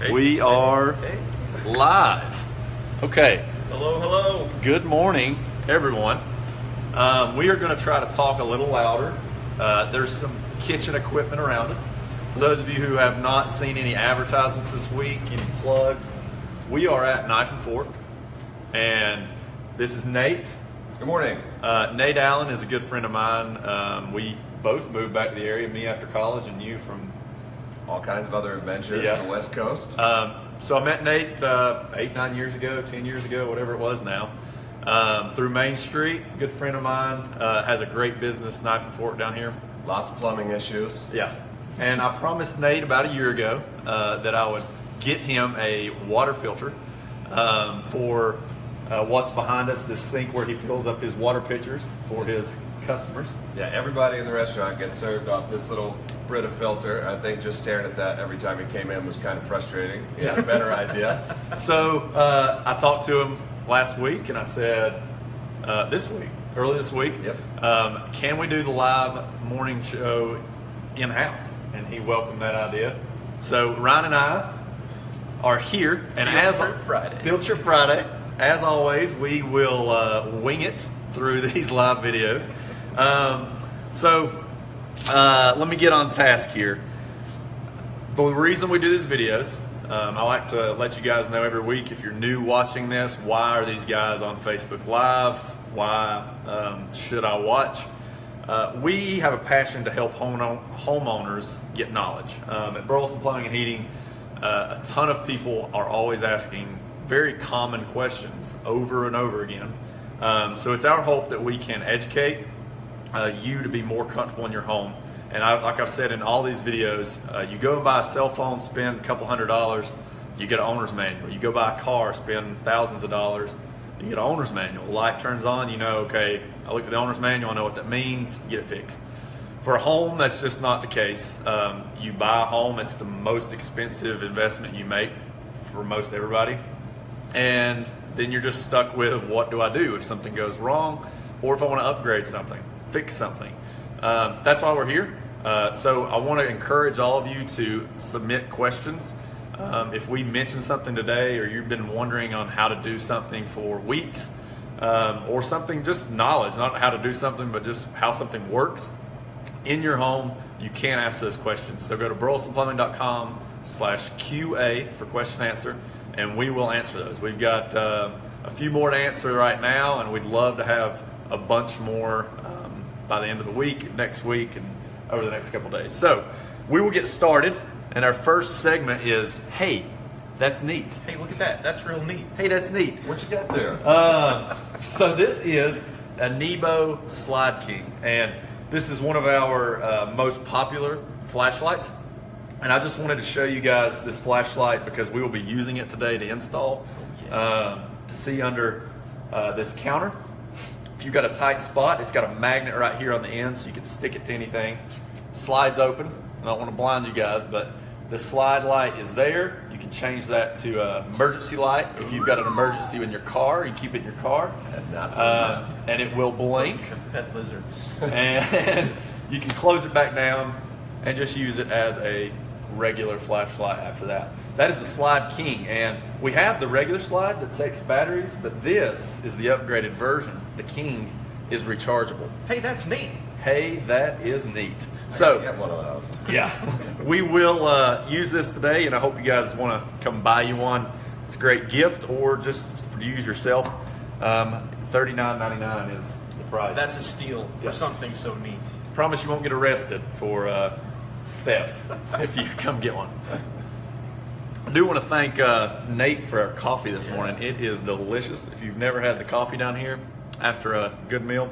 Hey. We are live. Okay. Hello. Good morning, everyone. We are going to try to talk a little louder. There's some kitchen equipment around us. For those of you who have not seen any advertisements this week, any plugs, we are at Knife and Fork, and this is Nate. Good morning. Nate Allen is a good friend of mine. We both moved back to the area, me after college and you from all kinds of other adventures on the West Coast. So I met Nate 8-9 years ago, 10 years ago, whatever it was now, through Main Street. Good friend of mine, has a great business, Knife and Fork, down here. Lots of plumbing issues. Yeah. And I promised Nate about a year ago that I would get him a water filter for what's behind us, this sink where he fills up his water pitchers for his customers. Yeah, everybody in the restaurant gets served off this little Brita filter. I think just staring at that every time he came in was kind of frustrating. He had a better idea. So I talked to him last week and I said, early this week, can we do the live morning show in-house? And he welcomed that idea. So Ryan and I are here, and Field Trip Friday, as always, we will wing it through these live videos. Let me get on task here. The reason we do these videos, I like to let you guys know every week, if you're new watching this, why are these guys on Facebook Live? Why should I watch? We have a passion to help homeowners get knowledge. At Burleson Plumbing and Heating, a ton of people are always asking very common questions over and over again. So it's our hope that we can educate you to be more comfortable in your home. And like I've said in all these videos, you go and buy a cell phone, spend a couple $100, you get an owner's manual. You go buy a car, spend thousands of dollars, you get an owner's manual. The light turns on, you know, okay, I look at the owner's manual, I know what that means, get it fixed. For a home, that's just not the case. You buy a home, it's the most expensive investment you make for most everybody. And then you're just stuck with, what do I do if something goes wrong, or if I want to upgrade something, fix something. That's why we're here. So I want to encourage all of you to submit questions. If we mention something today, or you've been wondering on how to do something for weeks, or something, just knowledge, not how to do something, but just how something works in your home, you can ask those questions. So go to burlesonplumbing.com/QA for question answer, and we will answer those. We've got a few more to answer right now, and we'd love to have a bunch more by the end of the week, next week, and over the next couple days. So we will get started, and our first segment is, hey, that's neat. Hey, look at that. That's real neat. Hey, that's neat. What you got there? So this is a Nebo Slide King, and this is one of our most popular flashlights. And I just wanted to show you guys this flashlight because we will be using it today to install, to see under this counter. If you've got a tight spot, it's got a magnet right here on the end so you can stick it to anything. Slides open. I don't want to blind you guys, but the slide light is there. You can change that to an emergency light. If you've got an emergency in your car, you keep it in your car. I have not seen that. And it will blink. Pet lizards. And you can close it back down and just use it as a regular flashlight after that. That is the Slide King, and we have the regular slide that takes batteries, but this is the upgraded version. The King is rechargeable. Hey, that's neat. Hey, that is neat. So get one of those. Yeah, we will use this today, and I hope you guys want to come buy you one. It's a great gift, or just to use yourself. $39.99 is the price. That's a steal for something so neat. Promise you won't get arrested for theft if you come get one. I do want to thank Nate for our coffee this morning. It is delicious. If you've never had the coffee down here after a good meal,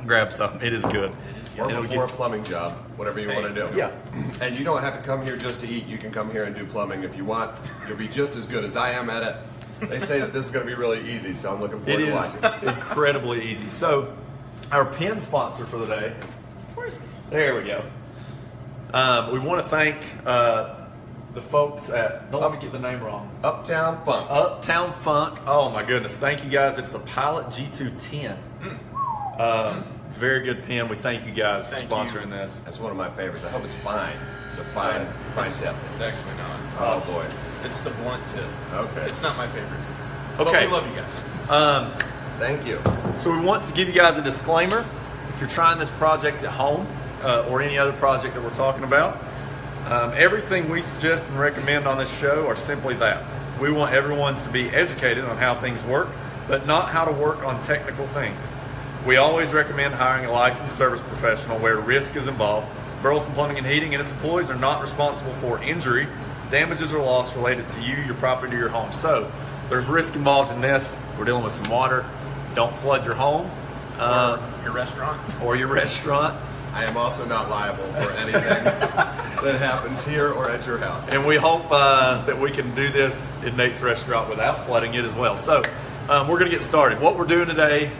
grab some. It is good. Or before a plumbing job, whatever you want to do. Yeah. And you don't have to come here just to eat. You can come here and do plumbing if you want. You'll be just as good as I am at it. They say that this is going to be really easy, so I'm looking forward to watching. It is incredibly easy. So, our pen sponsor for the day. There we go. We want to thank the folks at, don't let me get the name wrong. Uptown Funk. Uptown Funk. Oh my goodness. Thank you guys. It's a Pilot G210. Very good pen. We thank you guys for sponsoring this. That's one of my favorites. I hope it's fine. The fine tip. It's actually not. Oh boy. It's the blunt tip. Okay. It's not my favorite. Okay. But we love you guys. Thank you. So we want to give you guys a disclaimer. If you're trying this project at home or any other project that we're talking about, everything we suggest and recommend on this show are simply that. We want everyone to be educated on how things work, but not how to work on technical things. We always recommend hiring a licensed service professional where risk is involved. Burleson Plumbing and Heating and its employees are not responsible for injury, damages, or loss related to you, your property, or your home. So there's risk involved in this. We're dealing with some water. Don't flood your home. Or your restaurant. Or your restaurant. I am also not liable for anything that happens here or at your house. And we hope that we can do this in Nate's restaurant without flooding it as well. So we're going to get started. What we're doing today,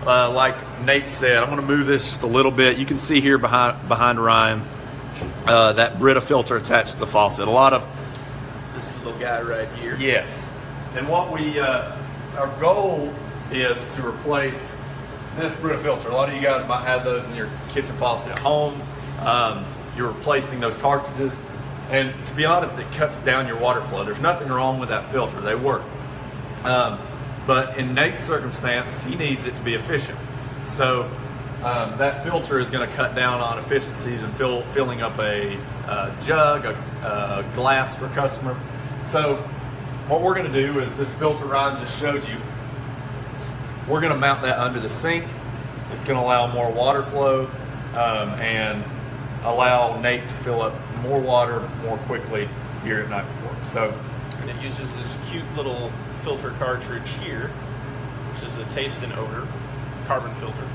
like Nate said, I'm going to move this just a little bit. You can see here behind Ryan that Brita filter attached to the faucet. A lot of This little guy right here. yes. And what we our goal is to replace this Brita filter. A lot of you guys might have those in your kitchen faucet at home. You're replacing those cartridges. And to be honest, it cuts down your water flow. There's nothing wrong with that filter. They work. But in Nate's circumstance, he needs it to be efficient. So that filter is going to cut down on efficiencies and filling up a jug, a glass for a customer. So what we're going to do is this filter Ryan just showed you, we're going to mount that under the sink. It's going to allow more water flow and allow Nate to fill up more water more quickly here at Knife and Fork. So, And it uses this cute little filter cartridge here, which is a taste and odor carbon filter.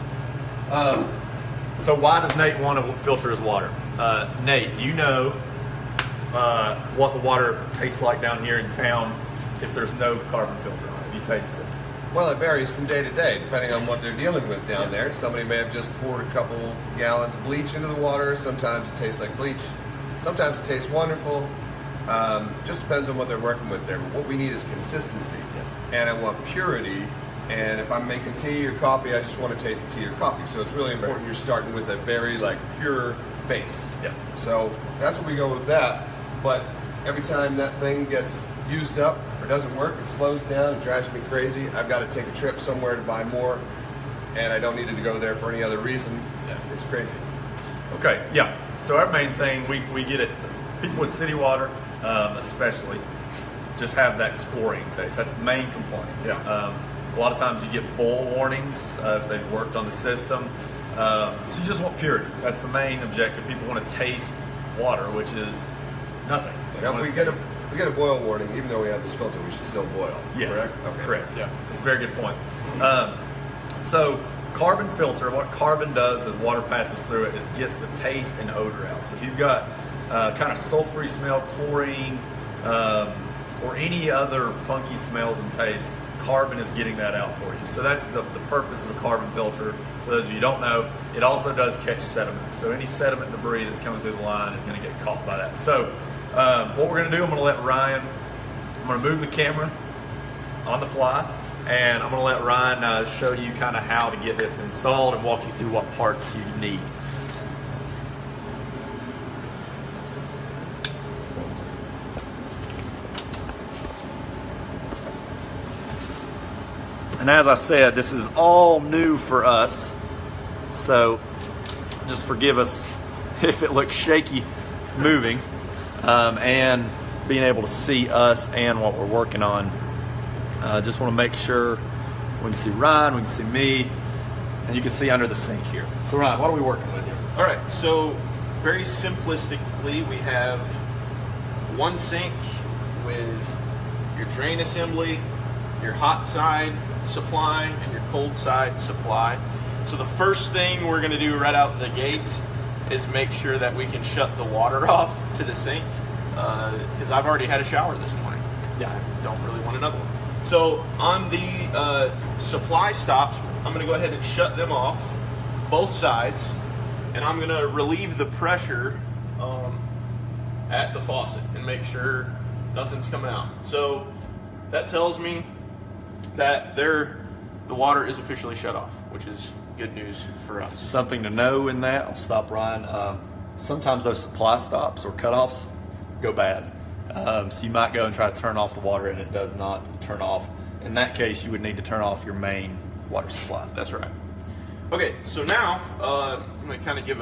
so why does Nate want to filter his water? Nate, you know what the water tastes like down here in town if there's no carbon filter on it. Have you tasted it? Well, it varies from day to day, depending on what they're dealing with down there. Somebody may have just poured a couple gallons of bleach into the water. Sometimes it tastes like bleach. Sometimes it tastes wonderful. Just depends on what they're working with there. But what we need is consistency. Yes. And I want purity. And if I'm making tea or coffee, I just want to taste the tea or coffee. So it's really important you're starting with a very pure base. Yeah. So that's what we go with that. But every time that thing gets used up or doesn't work, it slows down, it drives me crazy. I've got to take a trip somewhere to buy more, and I don't need it to go there for any other reason. Yeah. It's crazy. Okay, yeah. So our main thing, we get it. People with city water, especially, just have that chlorine taste. That's the main complaint. Yeah. A lot of times you get boil warnings if they've worked on the system. So you just want purity. That's the main objective. People want to taste water, which is nothing. They Now, want if to we taste- get a boil warning, even though we have this filter, we should still boil. Yes, Correct? Okay. correct. Yeah, that's a very good point. So carbon filter, what carbon does as water passes through it is gets the taste and odor out. So if you've got kind of sulfury smell, chlorine, or any other funky smells and tastes, carbon is getting that out for you. So that's the purpose of a carbon filter. For those of you who don't know, it also does catch sediment. So any sediment debris that's coming through the line is going to get caught by that. So what we're going to do, I'm going to let Ryan, I'm going to move the camera on the fly, and I'm going to let Ryan show you kind of how to get this installed and walk you through what parts you need. And as I said, this is all new for us, so just forgive us if it looks shaky moving, and being able to see us and what we're working on. Just want to make sure we can see Ryan, we can see me, and you can see under the sink here. So Ryan, what are we working with here? All right, so very simplistically, we have one sink with your drain assembly, your hot side supply, and your cold side supply. So the first thing we're going to do right out the gate is make sure that we can shut the water off to the sink, because I've already had a shower this morning. Yeah. I don't really want another one. So on the supply stops, I'm going to go ahead and shut them off, both sides, and I'm going to relieve the pressure at the faucet and make sure nothing's coming out. So that tells me that the water is officially shut off, which is good news for us. Something to know in that, I'll stop Ryan. Sometimes those supply stops or cutoffs go bad. So you might go and try to turn off the water and it does not turn off. In that case, you would need to turn off your main water supply. That's right. Okay, so now I'm going to kind of give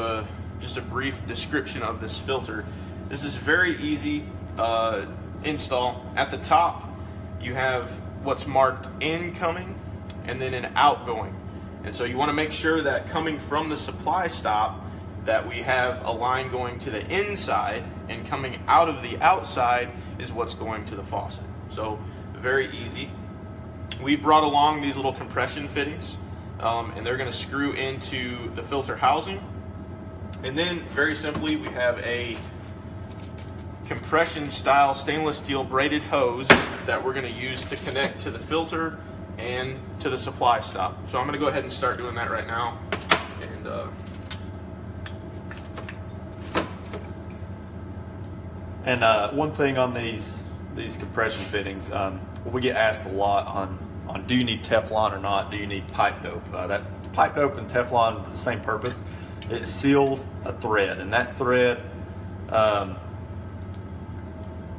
just a brief description of this filter. This is very easy install. At the top, you have what's marked incoming and then an outgoing. And so you want to make sure that coming from the supply stop that we have a line going to the inside, and coming out of the outside is what's going to the faucet. So very easy. We've brought along these little compression fittings, and they're going to screw into the filter housing. And then very simply, we have a compression style stainless steel braided hose that we're going to use to connect to the filter and to the supply stop. So I'm going to go ahead and start doing that right now. And one thing on these compression fittings, we get asked a lot on do you need Teflon or not? Do you need pipe dope? That pipe dope and Teflon, the same purpose. It seals a thread, and that thread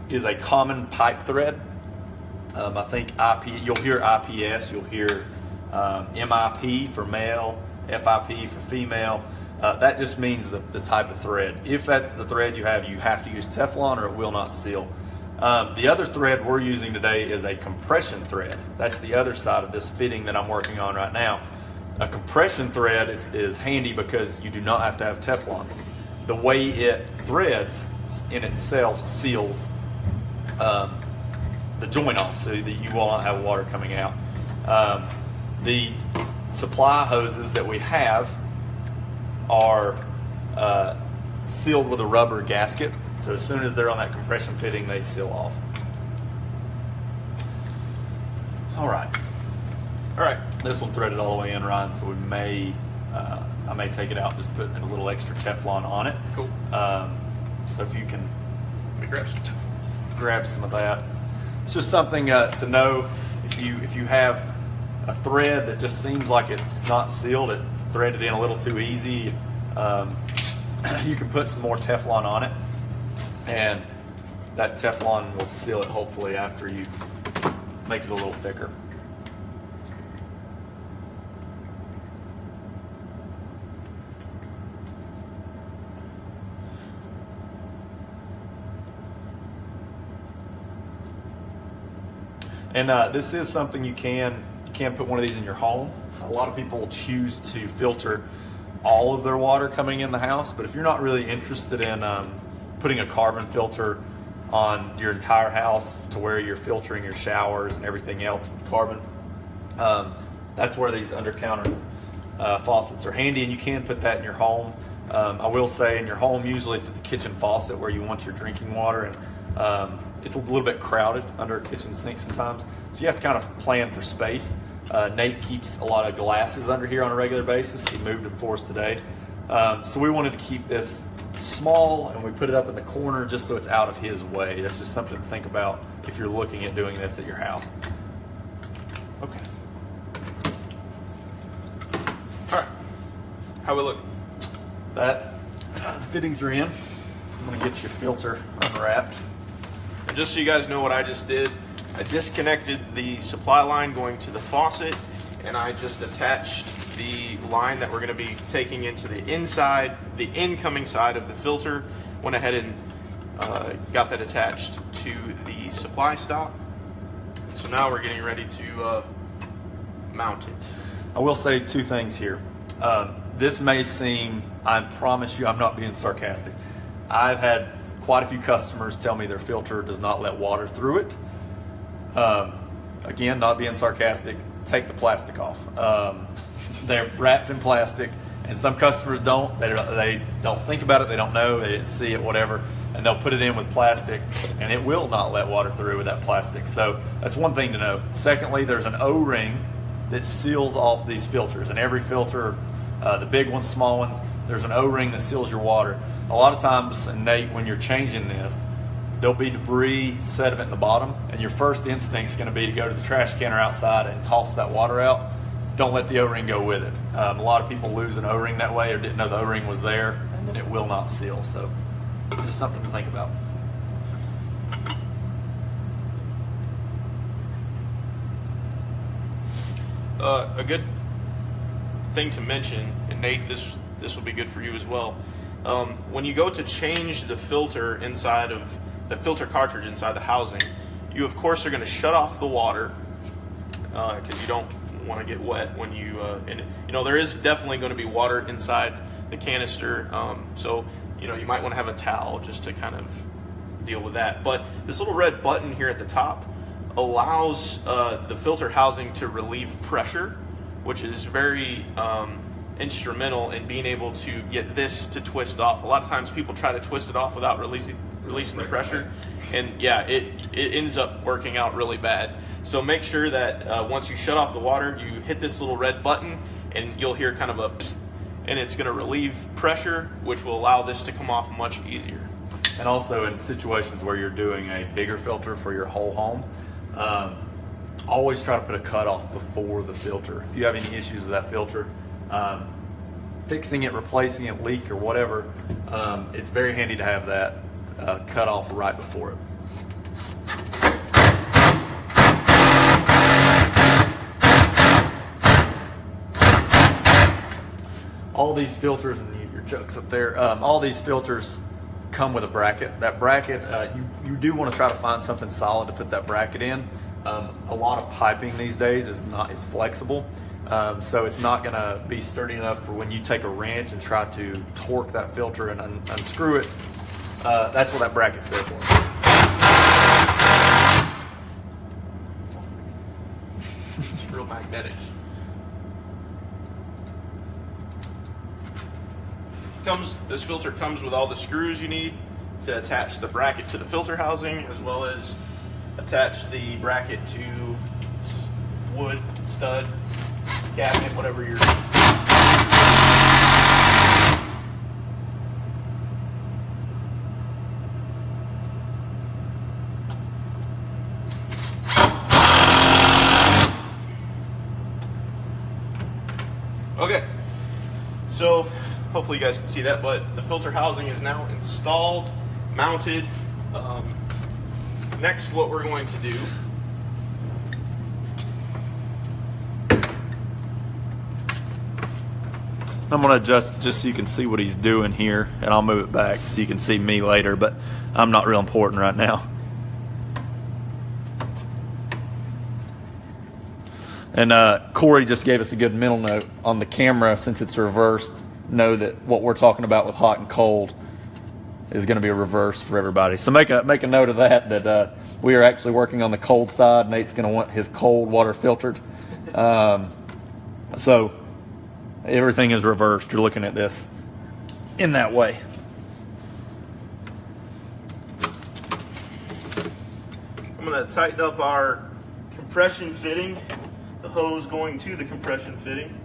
is a common pipe thread. I think you'll hear IPS, you'll hear MIP for male, FIP for female. That just means the type of thread. If that's the thread you have to use Teflon or it will not seal. The other thread we're using today is a compression thread. That's the other side of this fitting that I'm working on right now. A compression thread is handy because you do not have to have Teflon. The way it threads in itself seals the joint off so that you will not have water coming out. The supply hoses that we have are sealed with a rubber gasket, so as soon as they're on that compression fitting, they seal off. All right, this one threaded all the way in, Ryan, so we may I may take it out and just put a little extra Teflon on it. Cool. So if you can, Let me grab some Teflon. Grab some of that. It's just something to know if you have a thread that just seems like it's not sealed, it threaded in a little too easy. You can put some more Teflon on it, and that Teflon will seal it hopefully after you make it a little thicker. And this is something you can put one of these in your home. A lot of people choose to filter all of their water coming in the house, but if you're not really interested in putting a carbon filter on your entire house to where you're filtering your showers and everything else with carbon, that's where these under-counter faucets are handy, and you can put that in your home. I will say in your home, usually it's at the kitchen faucet where you want your drinking water, and it's a little bit crowded under a kitchen sink sometimes, so you have to kind of plan for space. Nate keeps a lot of glasses under here on a regular basis. He moved them for us today. So we wanted to keep this small, and we put it up in the corner just so it's out of his way. That's just something to think about if you're looking at doing this at your house. Okay. All right. How we looking? The fittings are in. I'm going to get your filter unwrapped. And just so you guys know what I just did, I disconnected the supply line going to the faucet, and I just attached the line that we're going to be taking into the incoming side of the filter. Went ahead and got that attached to the supply stop. So now we're getting ready to mount it. I will say two things here. This may seem, I promise you I'm not being sarcastic. I've had quite a few customers tell me their filter does not let water through it. Again, not being sarcastic, take the plastic off. They're wrapped in plastic, and some customers don't. They don't think about it, they don't know, they didn't see it, whatever, and they'll put it in with plastic, and it will not let water through with that plastic. So that's one thing to know. Secondly, there's an O-ring that seals off these filters, and every filter, the big ones, small ones, there's an O-ring that seals your water. A lot of times, and Nate, when you're changing this, there'll be debris, sediment in the bottom, and your first instinct is going to be to go to the trash can or outside and toss that water out. Don't let the O-ring go with it. A lot of people lose an O-ring that way or didn't know the O-ring was there, and then it will not seal. So just something to think about. a good thing to mention, and Nate, this will be good for you as well. When you go to change the filter inside of the filter cartridge inside the housing, you of course are going to shut off the water because you don't want to get wet when you and you know there is definitely going to be water inside the canister, so you know you might want to have a towel just to kind of deal with that. But this little red button here at the top allows the filter housing to relieve pressure, which is very instrumental in being able to get this to twist off. A lot of times people try to twist it off without releasing the pressure, and yeah, it ends up working out really bad. So make sure that once you shut off the water, you hit this little red button and you'll hear kind of a psst, and it's going to relieve pressure, which will allow this to come off much easier. And also in situations where you're doing a bigger filter for your whole home, always try to put a cutoff before the filter. If you have any issues with that filter, fixing it, replacing it, leak or whatever, it's very handy to have that cut off right before it. All these filters, and your chucks up there, all these filters come with a bracket. That bracket, you do want to try to find something solid to put that bracket in. A lot of piping these days is flexible, so it's not going to be sturdy enough for when you take a wrench and try to torque that filter and unscrew it. That's what that bracket's there for. It's real magnetic. This filter comes with all the screws you need to attach the bracket to the filter housing, as well as attach the bracket to wood, stud, cabinet, whatever you're. Okay, so hopefully you guys can see that, but the filter housing is now installed, mounted. Next, what we're going to do I'm going to adjust just so you can see what he's doing here, and I'll move it back so you can see me later, but I'm not real important right now. And Corey just gave us a good mental note on the camera. Since it's reversed, know that what we're talking about with hot and cold is going to be a reverse for everybody. So make a note of that we are actually working on the cold side. Nate's going to want his cold water filtered. So everything is reversed. You're looking at this in that way. I'm going to tighten up our compression fitting, the hose going to the compression fitting.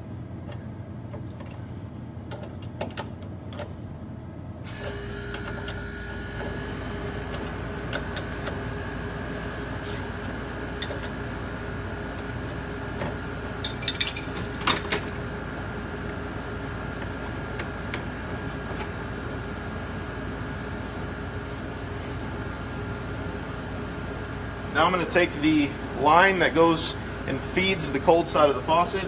Now I'm going to take the line that goes and feeds the cold side of the faucet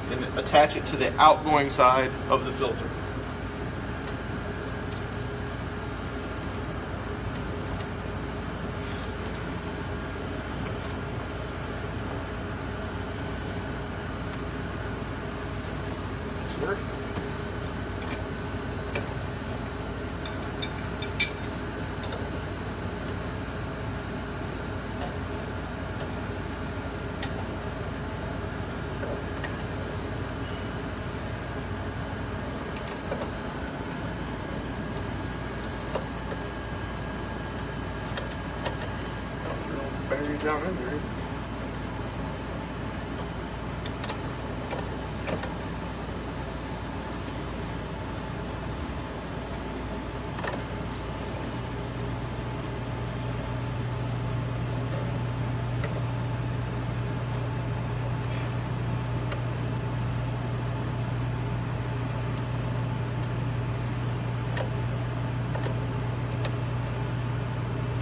and attach it to the outgoing side of the filter. Sure. Buried down in there.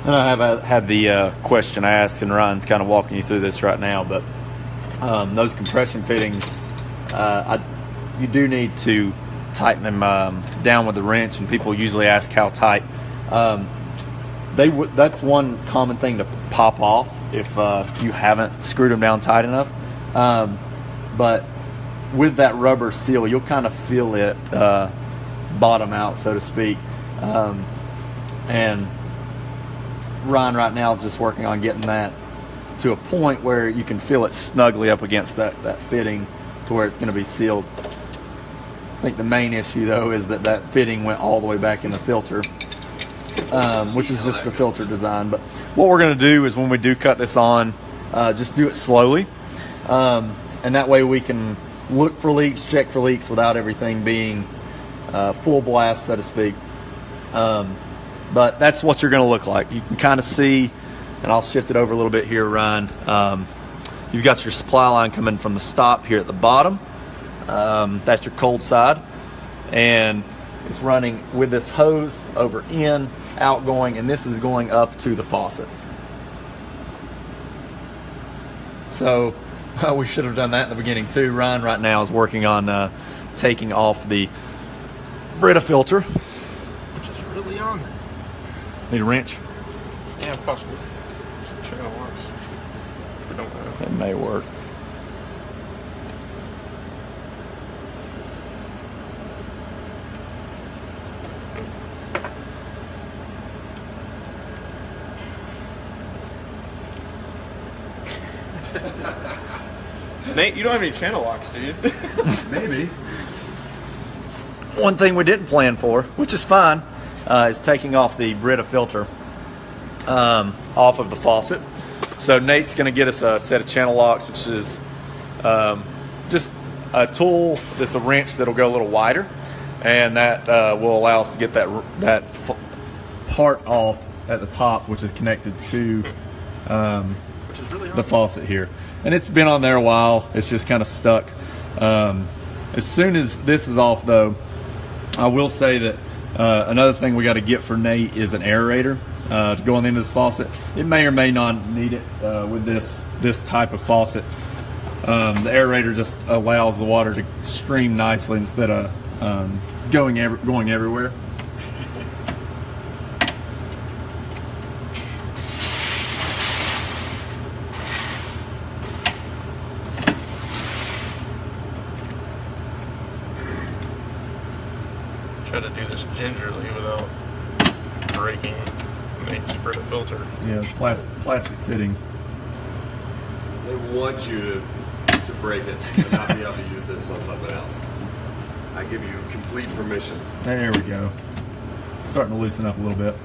And I have had the question I asked, and Ryan's kind of walking you through this right now, but those compression fittings, you do need to tighten them down with the wrench, and people usually ask how tight. That's one common thing to pop off if you haven't screwed them down tight enough. But with that rubber seal, you'll kind of feel it bottom out, so to speak. And Ryan right now is just working on getting that to a point where you can feel it snugly up against that fitting to where it's going to be sealed. I think the main issue though is that fitting went all the way back in the filter, which is just the filter design. But what we're going to do is when we do cut this on, just do it slowly, and that way we can look for leaks, check for leaks without everything being full blast, so to speak. But that's what you're going to look like. You can kind of see, and I'll shift it over a little bit here, Ryan. You've got your supply line coming from the stop here at the bottom. That's your cold side, and it's running with this hose over in, outgoing, and this is going up to the faucet. So we should have done that in the beginning too. Ryan right now is working on taking off the Brita filter, which is really on. Need a wrench? Yeah, possibly. Some channel locks. We don't have. That may work. Nate, you don't have any channel locks, do you? Maybe. One thing we didn't plan for, which is fine, is taking off the Brita filter off of the faucet. So Nate's going to get us a set of channel locks, which is just a tool that's a wrench that'll go a little wider, and that will allow us to get that part off at the top, which is connected to Which is really the faucet here. And it's been on there a while. It's just kind of stuck. As soon as this is off, though, I will say that another thing we got to get for Nate is an aerator to go on the end of this faucet. It may or may not need it with this type of faucet. The aerator just allows the water to stream nicely instead of going everywhere. Try to do this gingerly without breaking Nate's Brita filter. Yeah, plastic fitting. They want you to break it and not be able to use this on something else. I give you complete permission. There we go. Starting to loosen up a little bit.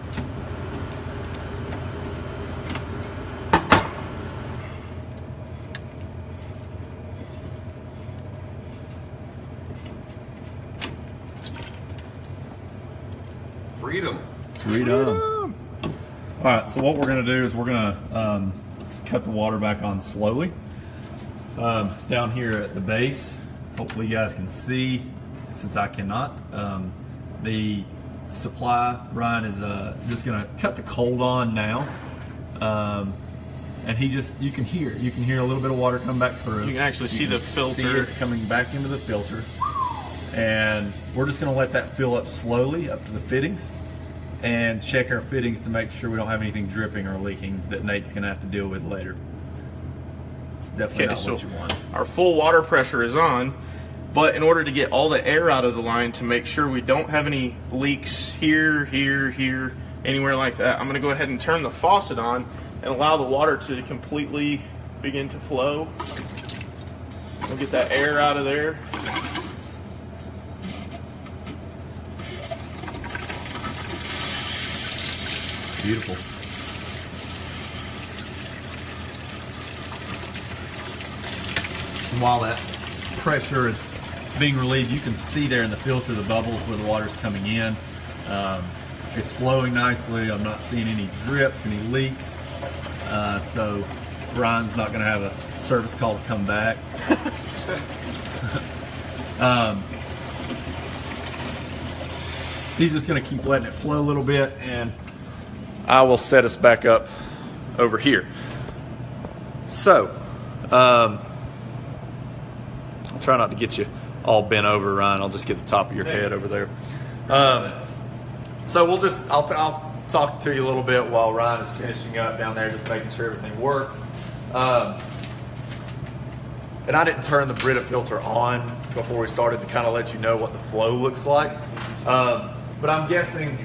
Freedom. All right, so what we're going to do is we're going to cut the water back on slowly. Down here at the base, hopefully you guys can see, since I cannot. The supply, Ryan is just going to cut the cold on now. And you can hear a little bit of water come back through. You can actually see the filter. See it coming back into the filter. And we're just going to let that fill up slowly up to the fittings, and check our fittings to make sure we don't have anything dripping or leaking that Nate's going to have to deal with later. It's definitely not what you want. Our full water pressure is on, but in order to get all the air out of the line to make sure we don't have any leaks here, anywhere like that, I'm going to go ahead and turn the faucet on and allow the water to completely begin to flow. We'll get that air out of there. Beautiful. And while that pressure is being relieved, you can see there in the filter the bubbles where the water's coming in. It's flowing nicely. I'm not seeing any drips, any leaks. So Ryan's not going to have a service call to come back. He's just going to keep letting it flow a little bit, and I will set us back up over here. So, try not to get you all bent over, Ryan. I'll just get the top of your head over there. So I'll talk to you a little bit while Ryan is finishing up down there, just making sure everything works. And I didn't turn the Brita filter on before we started to kind of let you know what the flow looks like. But I'm guessing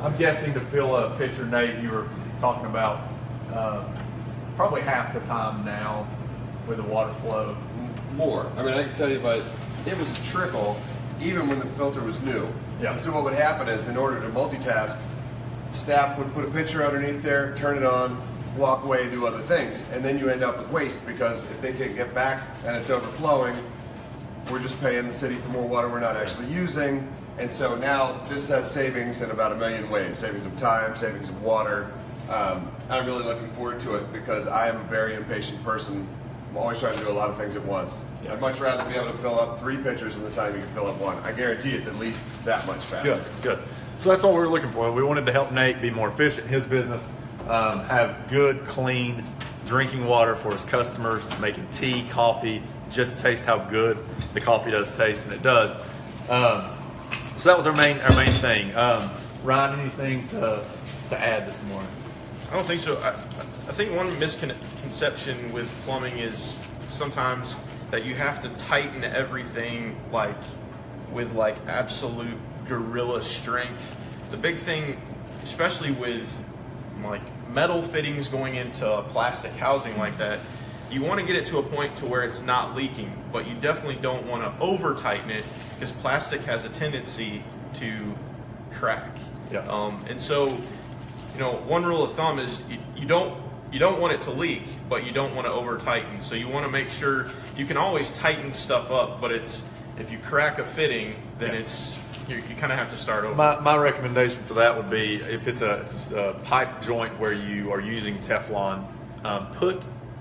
to fill a pitcher, Nate, you were talking about probably half the time now with the water flow. More. I mean, I can tell you, but it was a trickle even when the filter was new. Yeah. And so what would happen is, in order to multitask, staff would put a pitcher underneath there, turn it on, walk away, do other things, and then you end up with waste, because if they can't get back and it's overflowing, we're just paying the city for more water we're not actually using. And so now just has savings in about a million ways: savings of time, savings of water. I'm really looking forward to it because I am a very impatient person. I'm always trying to do a lot of things at once. Yeah. I'd much rather be able to fill up 3 pitchers in the time you can fill up 1. I guarantee it's at least that much faster. Good. So that's what we were looking for. We wanted to help Nate be more efficient in his business, have good, clean drinking water for his customers, making tea, coffee, just taste how good the coffee does taste, and it does. So that was our main thing. Ryan, anything to add this morning? I don't think so. I think one misconception with plumbing is sometimes that you have to tighten everything with absolute gorilla strength. The big thing, especially with metal fittings going into plastic housing like that, you want to get it to a point to where it's not leaking, but you definitely don't want to over tighten it, because plastic has a tendency to crack. Yeah. And so, one rule of thumb is you don't want it to leak, but you don't want to over tighten. So you want to make sure you can always tighten stuff up, but if you crack a fitting, then you kind of have to start over. My recommendation for that would be, if it's a pipe joint where you are using Teflon,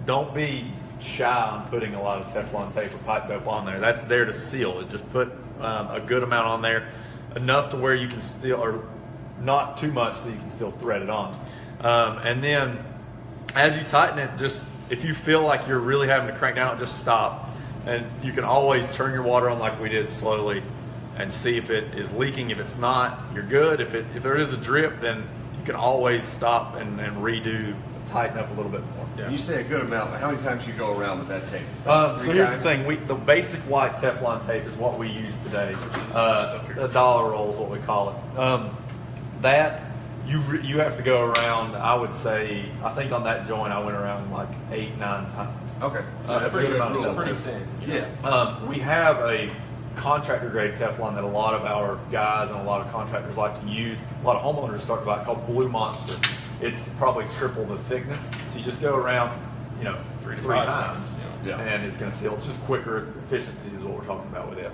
don't be shy on putting a lot of Teflon tape or pipe dope on there. That's there to seal it. Just put a good amount on there, enough to where you can still, or not too much so you can still thread it on. And then as you tighten it, just if you feel like you're really having to crank down, just stop. And you can always turn your water on like we did slowly and see if it is leaking. If it's not, you're good. If there is a drip, then you can always stop and redo, tighten up a little bit more. Yeah. You say a good amount, but how many times you go around with that tape? So here's the thing: the basic white Teflon tape is what we use today. The dollar roll is what we call it. That you have to go around. I would say, I think on that joint I went around 8-9 times. Okay, so that's pretty a good amount of rule. pretty thin. Yeah. We have a contractor grade Teflon that a lot of our guys and a lot of contractors like to use. A lot of homeowners start to buy, called Blue Monster. It's probably triple the thickness, so you just go around, 3 times, and it's going to seal. It's just quicker efficiency is what we're talking about with it.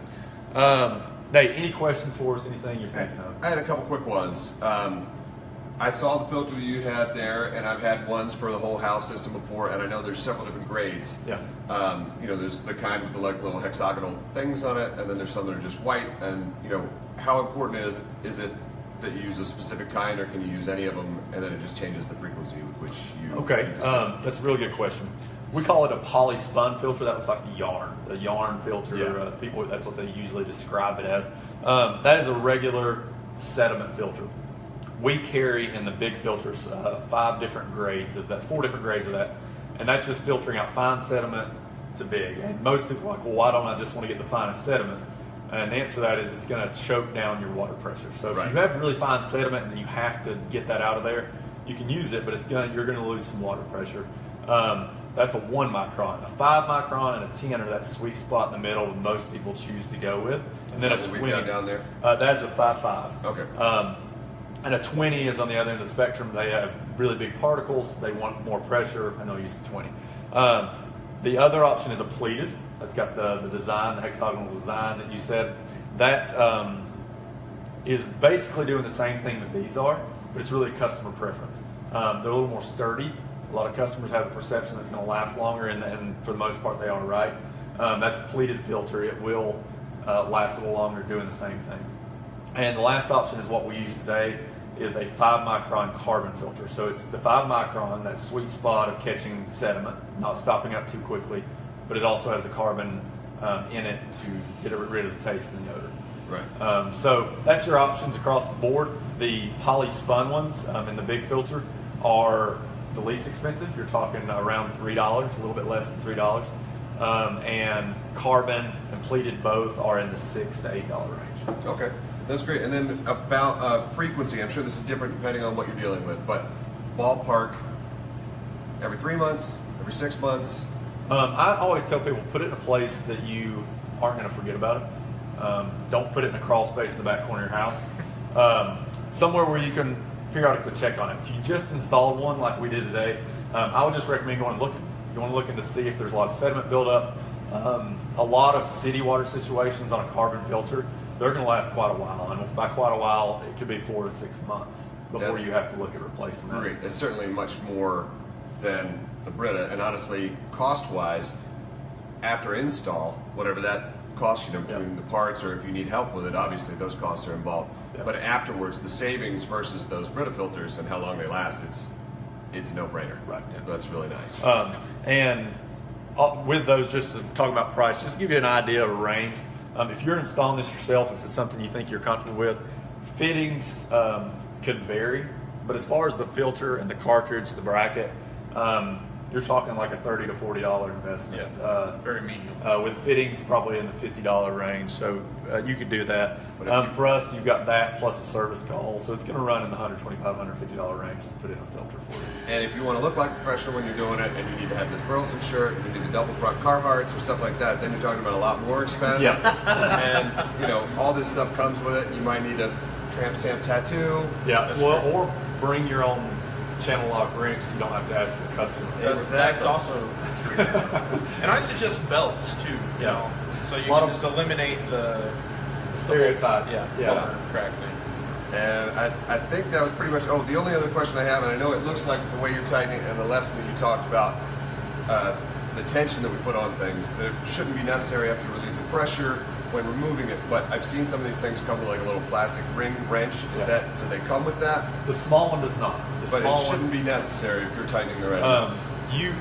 Nate, any questions for us? Anything you're thinking of? I had a couple quick ones. I saw the filter that you had there, and I've had ones for the whole house system before, and I know there's several different grades. Yeah. There's the kind with the little hexagonal things on it, and then there's some that are just white. And how important is it that you use a specific kind, or can you use any of them, and then it just changes the frequency with which you? Okay, that's a really good question. We call it a polyspun filter. That looks like the yarn filter. Yeah. That's what they usually describe it as. That is a regular sediment filter. We carry in the big filters 4 different grades of that, and that's just filtering out fine sediment to big. And most people are like, well, why don't I just want to get the finest sediment? And the answer to that is it's going to choke down your water pressure. So if you have really fine sediment and you have to get that out of there, you can use it, but you're going to lose some water pressure. That's a 1 micron. A 5 micron and a 10 are that sweet spot in the middle that most people choose to go with. And then a 20 down there. That's a 5.5. Okay. And a 20 is on the other end of the spectrum. They have really big particles. They want more pressure, and they'll use the 20. The other option is a pleated. That's got the design, the hexagonal design that you said. That is basically doing the same thing that these are, but it's really a customer preference. They're a little more sturdy. A lot of customers have a perception that's going to last longer, and for the most part, they are right. That's a pleated filter. It will last a little longer doing the same thing. And the last option is what we use today, is a 5 micron carbon filter. So it's the 5 micron, that sweet spot of catching sediment, not stopping up too quickly, but it also has the carbon in it to get rid of the taste and the odor. Right. So that's your options across the board. The poly spun ones in the big filter are the least expensive. You're talking around $3, a little bit less than $3. And carbon and pleated both are in the $6 to $8 range. Okay, that's great. And then about frequency, I'm sure this is different depending on what you're dealing with, but ballpark, every 3 months, every 6 months? I always tell people, put it in a place that you aren't going to forget about it. Don't put it in a crawl space in the back corner of your house. Somewhere where you can periodically check on it. If you just installed one like we did today, I would just recommend going and looking. You want to look in to see if there's a lot of sediment buildup. A lot of city water situations on a carbon filter, they're going to last quite a while. And by quite a while, it could be 4 to 6 months before you have to look at replacing that. Great. It's certainly much more than the Brita. And honestly, cost-wise, after install, whatever that costs you between the parts, or if you need help with it, obviously those costs are involved. But afterwards, the savings versus those Brita filters and how long they last, it's a no-brainer. Right. That's really nice. And with those, just talking about price, just to give you an idea of a range. If you're installing this yourself, if it's something you think you're comfortable with, fittings could vary. But as far as the filter and the cartridge, the bracket, you're talking like a $30 to $40 investment. Very medium. With fittings, probably in the $50 range. So you could do that. For us, you've got that plus a service call. So it's going to run in the $125, $150 range to put in a filter for you. And if you want to look like a professional when you're doing it, and you need to have this Burleson shirt, and you need the double front Carhartts or stuff like that, then you're talking about a lot more expense. And all this stuff comes with it. You might need a tramp stamp tattoo. Or bring your own channel lock wrench, so you don't have to ask your customer. That's also true. And I suggest belts too. You know, so you can just eliminate the stereotype. Crack thing. And I think that was pretty much. Oh, the only other question I have, and I know it looks like the way you're tightening and the lesson that you talked about, the tension that we put on things, that it shouldn't be necessary after you relieve the pressure when removing it. But I've seen some of these things come with like a little plastic ring wrench. Do they come with that? The small one does not. But it shouldn't be necessary if you're tightening the wrench. You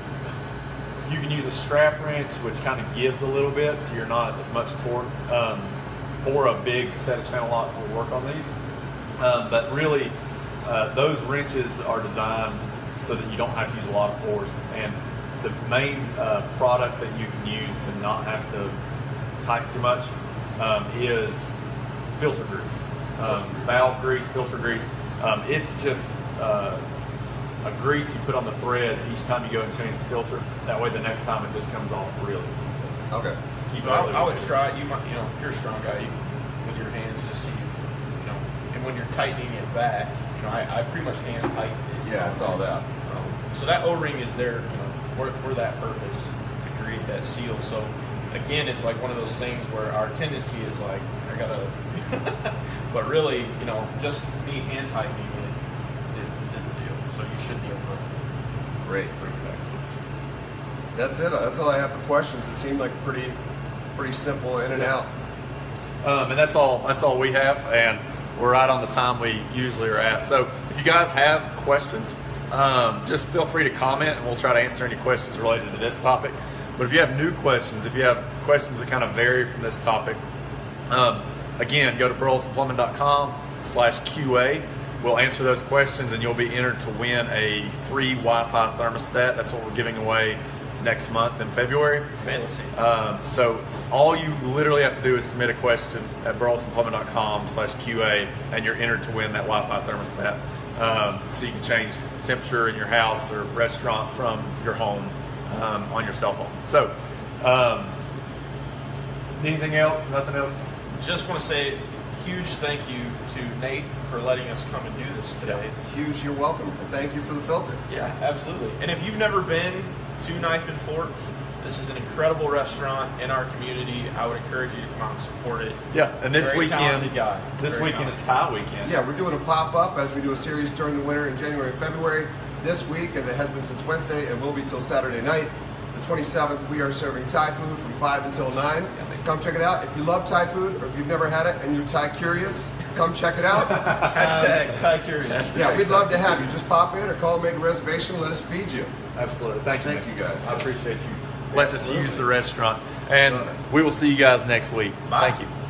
can use a strap wrench, which kind of gives a little bit, so you're not as much torque. Or a big set of channel locks will work on these. But really, those wrenches are designed so that you don't have to use a lot of force. And the main product that you can use to not have to tighten too much is filter grease. Valve grease, filter grease. It's just a grease you put on the threads each time you go and change the filter. That way the next time it just comes off really easy. Okay. So I would try it. You might, you're a strong guy. You can, with your hands, just see if, and when you're tightening it back, I pretty much hand tighten it. Yeah, I saw that. So that O-ring is there, for that purpose, to create that seal. So again, it's like one of those things where our tendency is like, I gotta, but really, just me hand tightening it did the deal. So you should be able to bring it back. That's it. That's all I have for questions. It seemed like pretty simple in and out. And that's all we have, and we're right on the time we usually are at. So if you guys have questions, just feel free to comment, and we'll try to answer any questions related to this topic. But if you have new questions, if you have questions that kind of vary from this topic, again, go to burlesonplumbing.com/QA. We'll answer those questions, and you'll be entered to win a free Wi-Fi thermostat. That's what we're giving away next month in February. Fancy. So all you literally have to do is submit a question at burlesonplumbing.com/QA, and you're entered to win that Wi-Fi thermostat. So you can change temperature in your house or restaurant from your home on your cell phone. So anything else? Nothing else? Just want to say huge thank you to Nate for letting us come and do this today. Huge, you're welcome. And thank you for the filter. Yeah, absolutely. And if you've never been to Knife and Fork, this is an incredible restaurant in our community. I would encourage you to come out and support it. Yeah, and this Very talented guy. This weekend is tie weekend. Yeah, we're doing a pop-up as we do a series during the winter in January and February. This week, as it has been since Wednesday, and will be till Saturday night, the 27th, we are serving Thai food from 5 until 9. Come check it out. If you love Thai food, or if you've never had it and you're Thai curious, come check it out. Hashtag Thai curious. Yeah, we'd love to have you. Just pop in or call, make a reservation, let us feed you. Absolutely. Thank you. Thank you guys. I appreciate you letting us Absolutely. use the restaurant. And Love it. we will see you guys next week. Bye. Thank you.